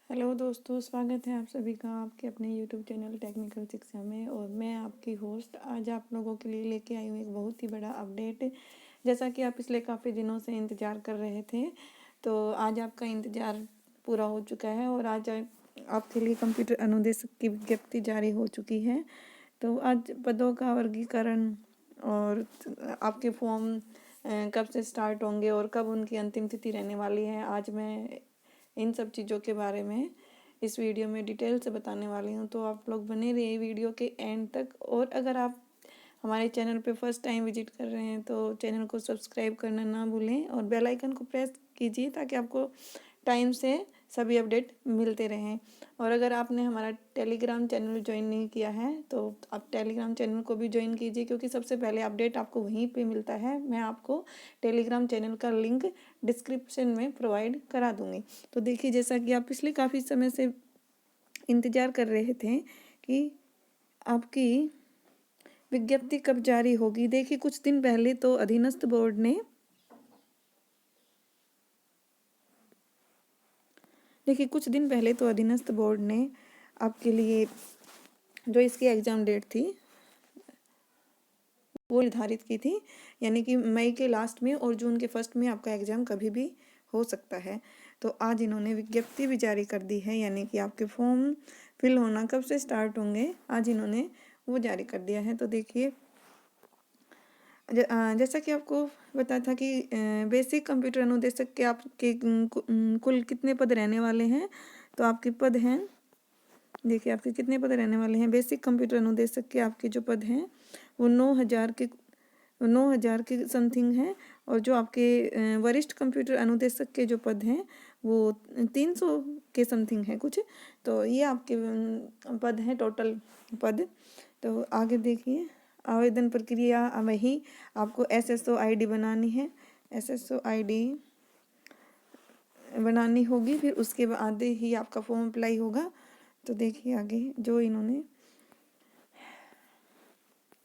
Hello दोस्तों, स्वागत है आप सभी का आपके अपने यूट्यूब चैनल टेक्निकल शिक्षा में। और मैं आपकी होस्ट आज आप लोगों के लिए लेके आई हूँ एक बहुत ही बड़ा अपडेट। जैसा कि आप पिछले काफ़ी दिनों से इंतज़ार कर रहे थे, तो आज आपका इंतज़ार पूरा हो चुका है और आज आपके लिए कंप्यूटर अनुदेशक की विज्ञप्ति जारी हो चुकी है। तो आज पदों का वर्गीकरण और आपके फॉर्म कब से स्टार्ट होंगे और कब उनकी अंतिम तिथि रहने वाली है, आज मैं इन सब चीज़ों के बारे में इस वीडियो में डिटेल से बताने वाली हूँ। तो आप लोग बने रहिए वीडियो के एंड तक। और अगर आप हमारे चैनल पे फर्स्ट टाइम विजिट कर रहे हैं तो चैनल को सब्सक्राइब करना ना भूलें और बेल आइकन को प्रेस कीजिए ताकि आपको टाइम से सभी अपडेट मिलते रहें। और अगर आपने हमारा टेलीग्राम चैनल ज्वाइन नहीं किया है तो आप टेलीग्राम चैनल को भी ज्वाइन कीजिए, क्योंकि सबसे पहले अपडेट आपको वहीं पे मिलता है। मैं आपको टेलीग्राम चैनल का लिंक डिस्क्रिप्शन में प्रोवाइड करा दूँगी। तो देखिए, जैसा कि आप पिछले काफ़ी समय से इंतज़ार कर रहे थे कि आपकी विज्ञप्ति कब जारी होगी। देखिए, कुछ दिन पहले तो अधीनस्थ बोर्ड ने आपके लिए जो इसकी एग्ज़ाम डेट थी वो निर्धारित की थी, यानी कि मई के लास्ट में और जून के फर्स्ट में आपका एग्ज़ाम कभी भी हो सकता है। तो आज इन्होंने विज्ञप्ति भी जारी कर दी है, यानी कि आपके फॉर्म फिल होना कब से स्टार्ट होंगे आज इन्होंने वो जारी कर दिया है। तो देखिए, जैसा कि आपको पता था कि बेसिक कंप्यूटर अनुदेशक के आपके कुल कितने पद रहने वाले हैं। तो आपके पद हैं, देखिए आपके कितने पद रहने वाले हैं। बेसिक कंप्यूटर अनुदेशक के आपके जो पद हैं वो 9,000 के समथिंग हैं। और जो आपके वरिष्ठ कंप्यूटर अनुदेशक के जो पद हैं वो 300 के समथिंग है कुछ। तो ये आपके पद हैं, टोटल पद। तो आगे देखिए, आवेदन प्रक्रिया वही आपको SSO ID बनानी है, SSO ID बनानी होगी, फिर उसके बाद ही आपका फॉर्म अप्लाई होगा। तो देखिए आगे जो इन्होंने,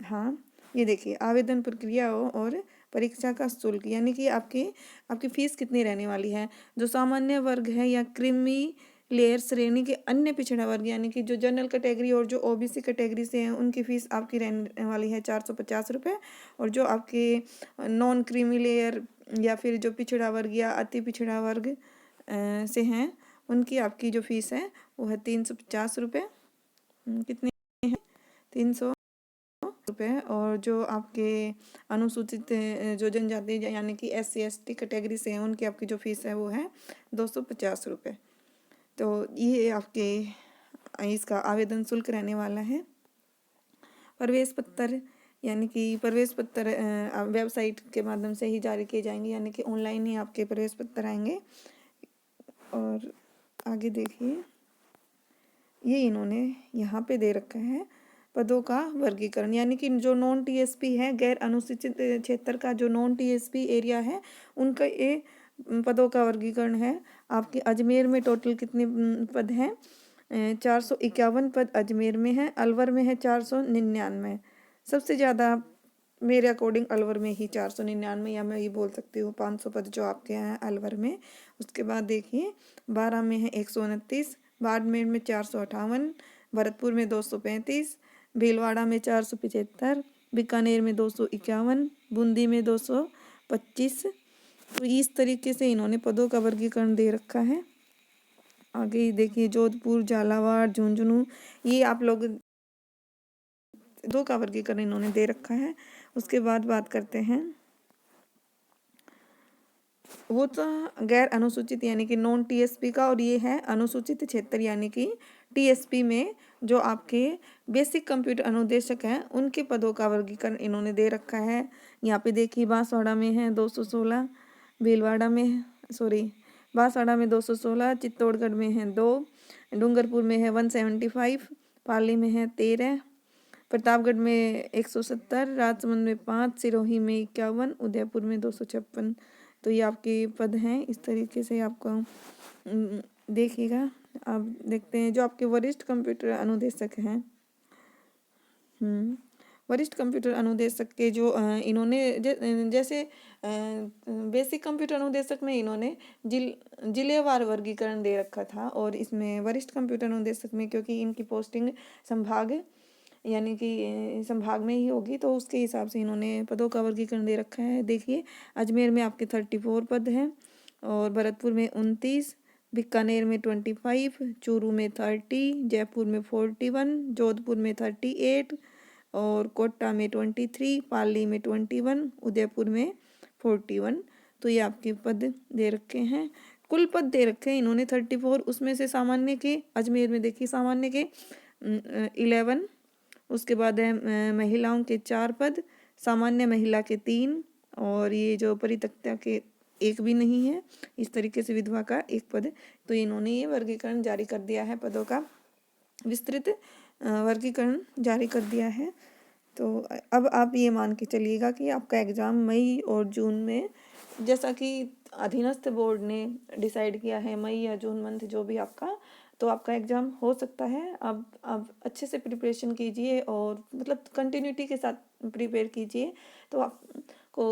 हाँ ये देखिए, आवेदन प्रक्रिया और परीक्षा का शुल्क, यानी कि आपकी फीस कितनी रहने वाली है। जो सामान्य वर्ग है या क्रीमी लेयर श्रेणी के अन्य पिछड़ा वर्ग, यानी कि जो जनरल कैटेगरी और जो OBC कैटेगरी से हैं उनकी फ़ीस आपकी रहने वाली है 450 रुपये। और जो आपके नॉन क्रीमी लेयर या फिर जो पिछड़ा वर्ग या अति पिछड़ा वर्ग से हैं उनकी आपकी जो फीस है वो है 350 रुपये। कितने हैं? 300 रुपये। और जो आपके अनुसूचित जो जनजाति यानी कि SC ST कैटेगरी से हैं उनकी आपकी जो फीस है वो है 250 रुपये। तो ये आपके इसका आवेदन शुल्क रहने वाला है। प्रवेश पत्र, यानी कि प्रवेश पत्र वेबसाइट के माध्यम से ही जारी किए जाएंगे, यानी कि ऑनलाइन ही आपके प्रवेश पत्र आएंगे। और आगे देखिए, ये इन्होंने यहाँ पे दे रखा है पदों का वर्गीकरण, यानी कि जो नॉन TSP है, गैर अनुसूचित क्षेत्र का जो नॉन TSP एरिया है उनका ये पदों का वर्गीकरण है। आपके अजमेर में टोटल कितने पद हैं? 451 पद अजमेर में है, अलवर में है 499। सबसे ज़्यादा मेरे अकॉर्डिंग अलवर में ही 499, या मैं ये बोल सकती हूँ 500 पद जो आपके हैं अलवर में। उसके बाद देखिए, 12 में है 129, बाड़मेर में 458, भरतपुर में 235, भीलवाड़ा में 475, बीकानेर में 251, बूंदी में 225। तो इस तरीके से इन्होंने पदों का वर्गीकरण दे रखा है। आगे देखिए, जोधपुर, झालावाड़, झुंझुनू, ये आप लोग दो का वर्गीकरण इन्होंने दे रखा है। उसके बाद बात करते हैं, वो तो गैर अनुसूचित यानी कि नॉन TSP का, और ये है अनुसूचित क्षेत्र यानी कि TSP में जो आपके बेसिक कंप्यूटर अनुदेशक हैं उनके पदों का वर्गीकरण इन्होंने दे रखा है। यहाँ पे देखिए, बांसवाड़ा में है 216, भीलवाड़ा में बांसवाड़ा में 216, चित्तौड़गढ़ में है 2, डूंगरपुर में है 175, पाली में है 13, प्रतापगढ़ में 170, राजसमंद में 5, सिरोही में 51, उदयपुर में 256। तो ये आपके पद हैं। इस तरीके से आपको देखिएगा। आप देखते हैं जो आपके वरिष्ठ कंप्यूटर अनुदेशक हैं वरिष्ठ कंप्यूटर अनुदेशक के जो इन्होंने जैसे बेसिक कंप्यूटर अनुदेशक में इन्होंने जिलेवार वर्गीकरण दे रखा था, और इसमें वरिष्ठ कंप्यूटर अनुदेशक में क्योंकि इनकी पोस्टिंग संभाग यानी कि संभाग में ही होगी, तो उसके हिसाब से इन्होंने पदों का वर्गीकरण दे रखा है। देखिए, अजमेर में आपके 34 पद हैं, और भरतपुर में 29, बीकानेर में 25, चूरू में 30, जयपुर में 41, जोधपुर में 38, और कोटा में 23, पाली में 21, उदयपुर में 41। तो ये आपके पद दे रखे हैं। कुल पद दे रखे हैं इन्होंने 34, उसमें से सामान्य के अजमेर में देखिए सामान्य के 11, उसके बाद है महिलाओं के 4 पद, सामान्य महिला के 3, और ये जो परित्यक्ता के 1 भी नहीं है। इस तरीके से विधवा का 1 पद। तो इन्होंने ये वर्गीकरण जारी कर दिया है, पदों का विस्तृत वर्गीकरण जारी कर दिया है। तो अब आप ये मान के चलिएगा कि आपका एग्ज़ाम मई और जून में, जैसा कि अधीनस्थ बोर्ड ने डिसाइड किया है, मई या जून मंथ जो भी आपका, तो आपका एग्ज़ाम हो सकता है। अब अच्छे से प्रिपरेशन कीजिए, और मतलब कंटिन्यूटी के साथ प्रिपेयर कीजिए, तो आपको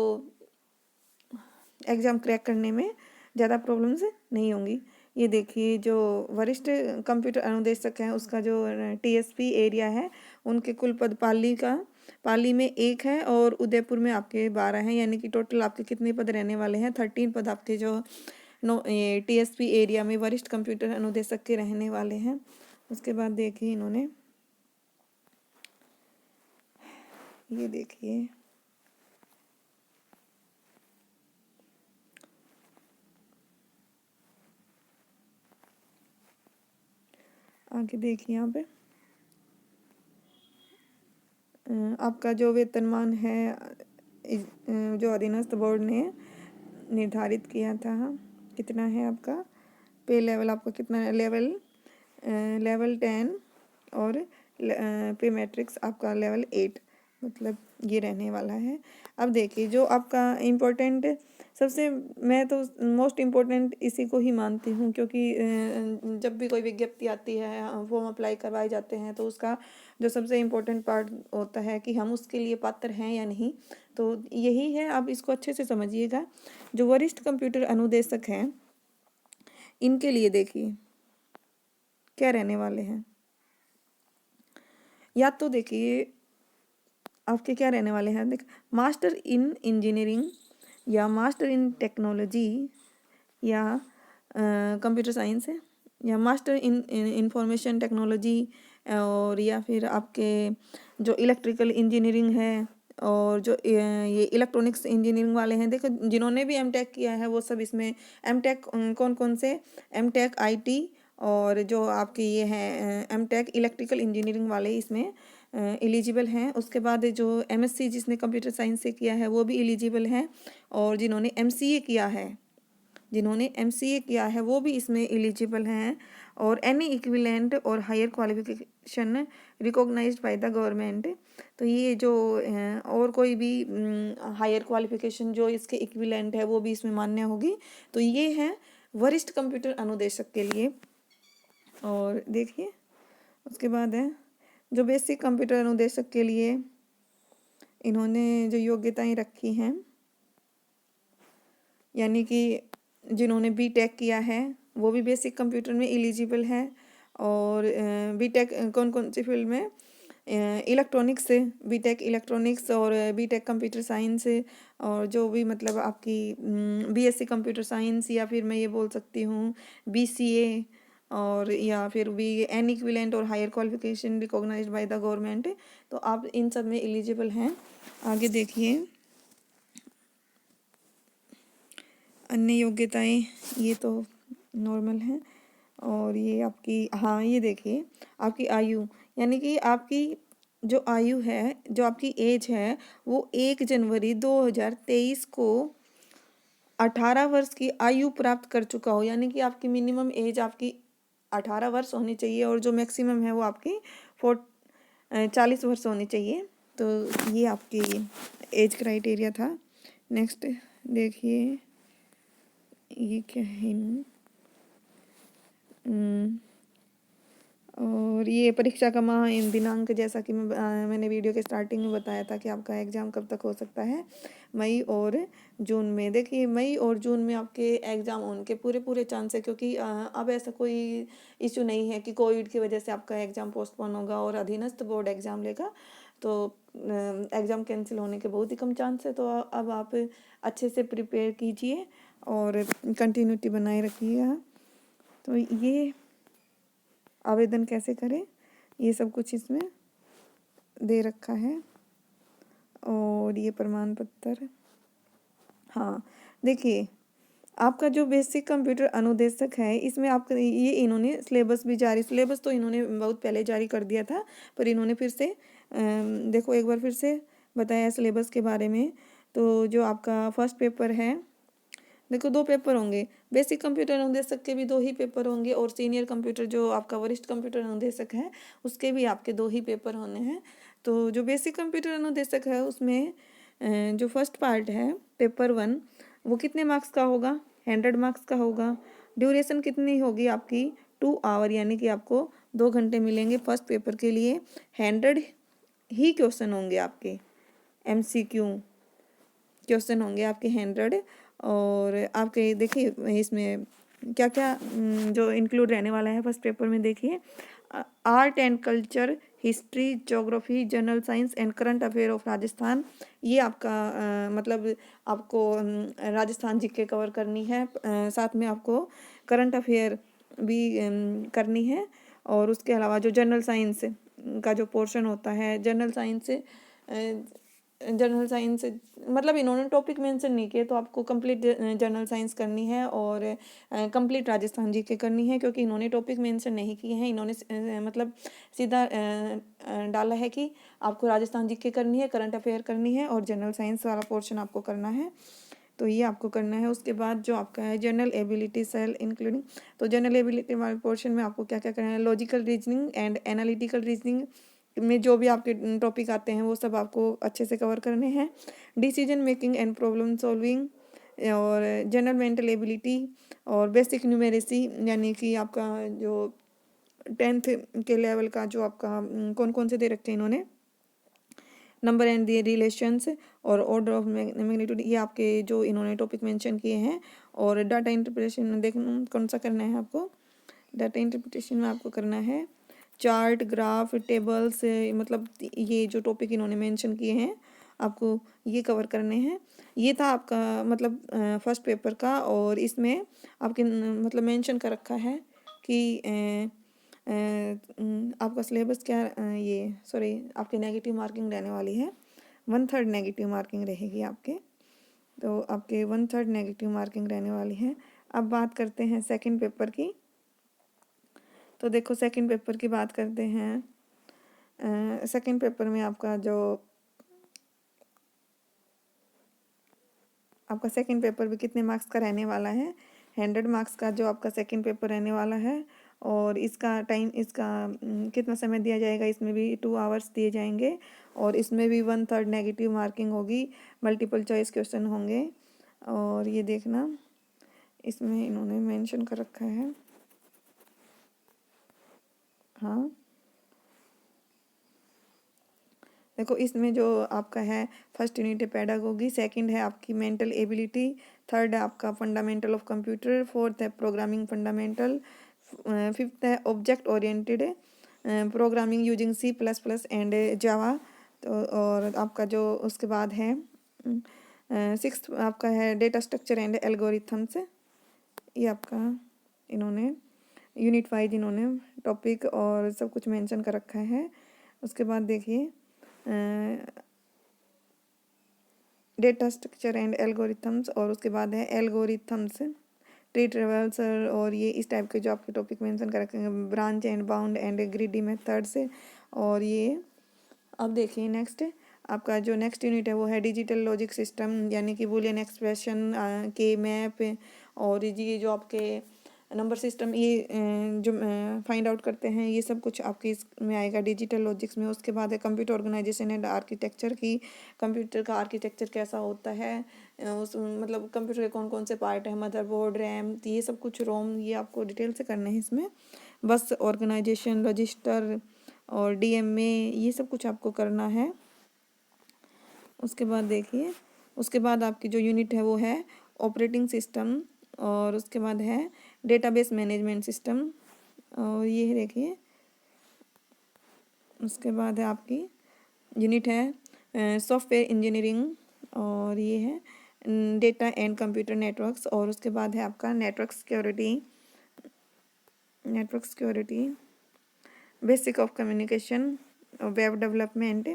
एग्ज़ाम क्रैक करने में ज़्यादा प्रॉब्लम्स नहीं होंगी। ये देखिए, जो वरिष्ठ कंप्यूटर अनुदेशक हैं उसका जो टीएसपी एरिया है, उनके कुल पद पाली में 1 है, और उदयपुर में आपके 12 हैं, यानी कि टोटल आपके कितने पद रहने वाले हैं? 13 पद आपके जो टीएसपी एरिया में वरिष्ठ कंप्यूटर अनुदेशक के रहने वाले हैं। उसके बाद देखिए इन्होंने, ये देखिए आगे देखिए यहाँ पे आपका जो वेतनमान है जो अधीनस्थ बोर्ड ने निर्धारित किया था, कितना है आपका पे लेवल, आपका कितना है? लेवल 10, और पे मैट्रिक्स आपका लेवल 8, मतलब ये रहने वाला है। अब देखिए, जो आपका इम्पोर्टेंट सबसे, मैं तो मोस्ट इम्पोर्टेंट इसी को ही मानती हूँ, क्योंकि जब भी कोई विज्ञप्ति आती है, फॉर्म अप्लाई करवाए जाते हैं, तो उसका जो सबसे इम्पोर्टेंट पार्ट होता है कि हम उसके लिए पात्र हैं या नहीं। तो यही है, आप इसको अच्छे से समझिएगा। जो वरिष्ठ कंप्यूटर अनुदेशक हैं, इनके लिए देखिए क्या रहने वाले हैं। या तो देखिए आपके क्या रहने वाले हैं, देख, मास्टर इन इंजीनियरिंग, या मास्टर इन टेक्नोलॉजी, या कंप्यूटर साइंस है, या मास्टर इन इंफॉर्मेशन टेक्नोलॉजी, और या फिर आपके जो इलेक्ट्रिकल इंजीनियरिंग है, और जो ये इलेक्ट्रॉनिक्स इंजीनियरिंग वाले हैं, देखो जिन्होंने भी एमटेक किया है वो सब इसमें एमटेक कौन कौन से, एमटेक आईटी, और जो आपके ये हैं एमटेक इलेक्ट्रिकल इंजीनियरिंग वाले इसमें एलिजिबल हैं। उसके बाद जो एमएससी जिसने कंप्यूटर साइंस से किया है वो भी एलिजिबल हैं, और जिन्होंने एमसीए किया है वो भी इसमें एलिजिबल हैं, और any equivalent or higher qualification recognized by the government. तो ये जो और कोई भी हायर क्वालिफिकेशन जो इसके इक्विवेलेंट है वो भी इसमें मान्य होगी। तो ये है वरिष्ठ कंप्यूटर अनुदेशक के लिए। और देखिए उसके बाद है जो बेसिक कंप्यूटर अनुदेशक के लिए इन्होंने जो योग्यताएं रखी हैं, यानी कि जिन्होंने बीटेक किया है वो भी बेसिक कंप्यूटर में एलिजिबल है। और बीटेक कौन कौन सी फील्ड में, इलेक्ट्रॉनिक्स से बीटेक इलेक्ट्रॉनिक्स, और बीटेक कंप्यूटर साइंस, और जो भी मतलब आपकी बीएससी कंप्यूटर साइंस, या फिर मैं ये बोल सकती हूँ बीसीए, और या फिर भी an equivalent or higher qualification recognized by the government. तो आप इन सब में एलिजिबल हैं। आगे देखिए अन्य योग्यताएं, ये तो नॉर्मल हैं। और ये आपकी, हाँ ये देखिए आपकी आयु, यानी कि आपकी जो आयु है, जो आपकी एज है, वो 1 जनवरी 2023 को 18 वर्ष की आयु प्राप्त कर चुका हो, यानी कि आपकी मिनिमम एज आपकी 18 वर्ष होनी चाहिए, और जो मैक्सिमम है वो आपकी 40 वर्ष होनी चाहिए। तो ये आपकी एज क्राइटेरिया था। नेक्स्ट देखिए ये क्या है, और और ये परीक्षा का माह इन दिनांक, जैसा कि मैंने वीडियो के स्टार्टिंग में बताया था कि आपका एग्ज़ाम कब तक हो सकता है, मई और जून में। देखिए मई और जून में आपके एग्ज़ाम होने के पूरे पूरे चांस है, क्योंकि अब ऐसा कोई इशू नहीं है कि कोविड की वजह से आपका एग्ज़ाम पोस्टपोन होगा और अधीनस्थ बोर्ड एग्ज़ाम लेगा, तो एग्ज़ाम कैंसिल होने के बहुत ही कम चांस है। तो अब आप अच्छे से प्रिपेयर कीजिए और कंटिन्यूटी बनाए रखिएगा। तो ये आवेदन कैसे करें ये सब कुछ इसमें दे रखा है। और ये प्रमाण पत्र, हाँ देखिए आपका जो बेसिक कंप्यूटर अनुदेशक है, इसमें आपका ये इन्होंने सिलेबस तो इन्होंने बहुत पहले जारी कर दिया था, पर इन्होंने फिर से देखो एक बार फिर से बताया सिलेबस के बारे में। तो जो आपका फर्स्ट पेपर है, देखो 2 पेपर होंगे, बेसिक कंप्यूटर अनुदेशक के भी 2 ही पेपर होंगे और सीनियर कंप्यूटर जो आपका वरिष्ठ कंप्यूटर अनुदेशक है उसके भी आपके 2 ही पेपर होने हैं। तो जो बेसिक कंप्यूटर अनुदेशक है उसमें जो फर्स्ट पार्ट है पेपर 1 वो कितने मार्क्स का होगा, 100 मार्क्स का होगा। ड्यूरेशन कितनी होगी आपकी, 2 आवर, यानी कि आपको 2 घंटे मिलेंगे फर्स्ट पेपर के लिए। 100 ही क्वेश्चन होंगे आपके, MCQ क्वेश्चन होंगे आपके 100। और आपके देखिए इसमें क्या क्या जो इंक्लूड रहने वाला है फर्स्ट पेपर में, देखिए art and culture, history, geography, general science and current affair of Rajasthan. ये आपका मतलब आपको राजस्थान जीके कवर करनी है, साथ में आपको करंट अफेयर भी करनी है। और उसके अलावा जो जनरल साइंस का जो पोर्शन होता है, जनरल साइंस मतलब इन्होंने टॉपिक मेंशन नहीं किए, तो आपको कंप्लीट जनरल साइंस करनी है और कंप्लीट राजस्थान जीके करनी है, क्योंकि इन्होंने टॉपिक मेंशन नहीं किए हैं। इन्होंने मतलब सीधा डाला है कि आपको राजस्थान जीके करनी है, करंट अफेयर करनी है और जनरल साइंस वाला पोर्शन आपको करना है। तो ये आपको करना है। उसके बाद जो आपका है जनरल एबिलिटी सेल इंक्लूडिंग, तो जनरल एबिलिटी वाले पोर्शन में आपको क्या क्या करना है, logical reasoning and analytical reasoning में जो भी आपके टॉपिक आते हैं वो सब आपको अच्छे से कवर करने हैं। Decision making and problem solving और जनरल मेंटल एबिलिटी और बेसिक न्यूमेरेसी, यानी कि आपका जो 10th के लेवल का जो आपका कौन कौन से दे रखे हैं इन्होंने, नंबर एंड दी रिलेशंस और ऑर्डर ऑफ मैग्नीट्यूड, ये आपके जो इन्होंने टॉपिक मेंशन किए हैं। और डाटा इंटरप्रिटेशन में देखना कौन सा करना है आपको, डाटा इंटरप्रिटेशन में आपको करना है चार्ट, ग्राफ, टेबल्स, मतलब ये जो टॉपिक इन्होंने मेंशन किए हैं आपको ये कवर करने हैं। ये था आपका मतलब फर्स्ट पेपर का। और इसमें आपके मतलब मेंशन कर रखा है कि आपका सिलेबस क्या ये सॉरी आपकी नेगेटिव मार्किंग रहने वाली है, 1/3 नेगेटिव मार्किंग रहेगी आपके। तो आपके 1/3 नेगेटिव मार्किंग रहने वाली है। अब बात करते हैं सेकंड पेपर की। तो देखो सेकंड पेपर की बात करते हैं। सेकंड पेपर में आपका सेकंड पेपर भी कितने मार्क्स का रहने वाला है, 100 मार्क्स का जो आपका सेकंड पेपर रहने वाला है। और इसका कितना समय दिया जाएगा, इसमें भी 2 आवर्स दिए जाएंगे। और इसमें भी 1/3 नेगेटिव मार्किंग होगी, मल्टीपल चॉइस क्वेश्चन होंगे। और ये देखना इसमें इन्होंने मेंशन कर रखा है, हाँ देखो इसमें जो आपका है फर्स्ट यूनिट है पेडागोगी, सेकंड है आपकी मेंटल एबिलिटी, थर्ड है आपका फंडामेंटल ऑफ कंप्यूटर, फोर्थ है प्रोग्रामिंग फंडामेंटल, फिफ्थ है object oriented programming using C++ and Java. तो और आपका जो उसके बाद है सिक्स्थ आपका है डेटा स्ट्रक्चर एंड एल्गोरिथम्स। ये आपका इन्होंने यूनिट वाइज इन्होंने टॉपिक और सब कुछ मेंशन कर रखा है। उसके बाद देखिए डेटा स्ट्रक्चर एंड एल्गोरिथम्स, और उसके बाद है एल्गोरिथम्स, ट्री ट्रेवल्सर, और ये इस टाइप के जो आपके टॉपिक मेंशन कर रखे हैं, branch and bound and greedy method से। और ये अब देखिए नेक्स्ट आपका जो नेक्स्ट यूनिट है वो है डिजिटल लॉजिक सिस्टम, यानी कि बूलियन एक्सप्रेशन के मैप। और ये जो आपके नंबर सिस्टम, ये जो फाइंड आउट करते हैं, ये सब कुछ आपके इसमें आएगा डिजिटल लॉजिक्स में। उसके बाद है कंप्यूटर ऑर्गेनाइजेशन एंड आर्किटेक्चर की, कंप्यूटर का आर्किटेक्चर कैसा होता है, उस मतलब कंप्यूटर के कौन कौन से पार्ट है, मदरबोर्ड, रैम, ये सब कुछ, रोम, ये आपको डिटेल से करना है इसमें। बस ऑर्गेनाइजेशन, रजिस्टर और डीएमए, ये सब कुछ आपको करना है। उसके बाद देखिए, उसके बाद आपकी जो यूनिट है वो है ऑपरेटिंग सिस्टम, और उसके बाद है डेटाबेस मैनेजमेंट सिस्टम, और ये देखिए उसके बाद है आपकी यूनिट है सॉफ्टवेयर इंजीनियरिंग, और ये है डेटा एंड कंप्यूटर नेटवर्क्स, और उसके बाद है आपका network security, basic of communication, web development.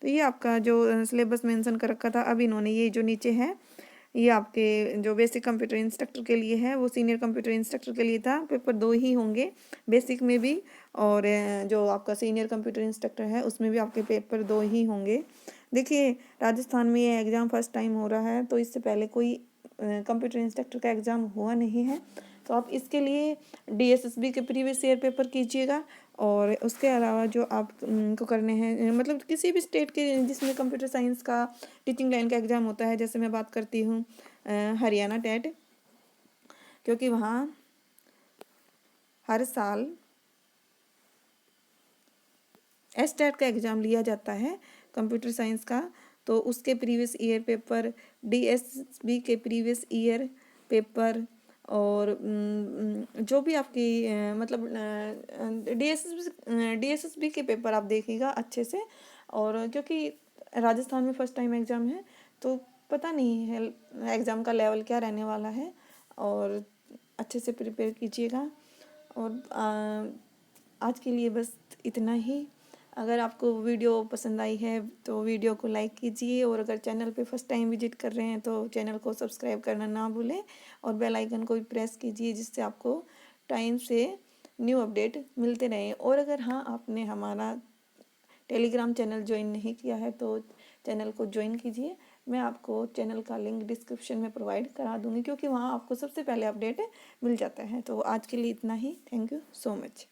तो ये आपका जो सिलेबस मेंशन कर रखा था, अब इन्होंने ये जो नीचे है, ये आपके जो बेसिक कंप्यूटर इंस्ट्रक्टर के लिए है, वो सीनियर कंप्यूटर इंस्ट्रक्टर के लिए था। पेपर 2 ही होंगे बेसिक में भी, और जो आपका सीनियर कंप्यूटर इंस्ट्रक्टर है उसमें भी आपके पेपर 2 ही होंगे। देखिए, राजस्थान में ये एग्ज़ाम फर्स्ट टाइम हो रहा है, तो इससे पहले कोई कंप्यूटर इंस्ट्रक्टर का एग्ज़ाम हुआ नहीं है। तो आप इसके लिए डीएसएसबी के प्रीवियस ईयर पेपर कीजिएगा, और उसके अलावा जो आप को करने हैं, मतलब किसी भी स्टेट के जिसमें कंप्यूटर साइंस का टीचिंग लाइन का एग्ज़ाम होता है, जैसे मैं बात करती हूँ हरियाणा टेट, क्योंकि वहाँ हर साल एसटेट का एग्ज़ाम लिया जाता है कंप्यूटर साइंस का। तो उसके प्रीवियस ईयर पेपर, डीएसबी के प्रीवियस ईयर पेपर, और जो भी आपकी मतलब डीएसएसबी के पेपर आप देखिएगा अच्छे से। और क्योंकि राजस्थान में फर्स्ट टाइम एग्ज़ाम है, तो पता नहीं है एग्ज़ाम का लेवल क्या रहने वाला है, और अच्छे से प्रिपेयर कीजिएगा। और आज के लिए बस इतना ही। अगर आपको वीडियो पसंद आई है तो वीडियो को लाइक कीजिए, और अगर चैनल पे फर्स्ट टाइम विजिट कर रहे हैं तो चैनल को सब्सक्राइब करना ना भूलें, और बेल आइकन को भी प्रेस कीजिए, जिससे आपको टाइम से न्यू अपडेट मिलते रहें। और अगर हाँ, आपने हमारा टेलीग्राम चैनल ज्वाइन नहीं किया है तो चैनल को ज्वाइन कीजिए। मैं आपको चैनल का लिंक डिस्क्रिप्शन में प्रोवाइड करा दूँगी, क्योंकि वहाँ आपको सबसे पहले अपडेट मिल जाता है। तो आज के लिए इतना ही। Thank you so much.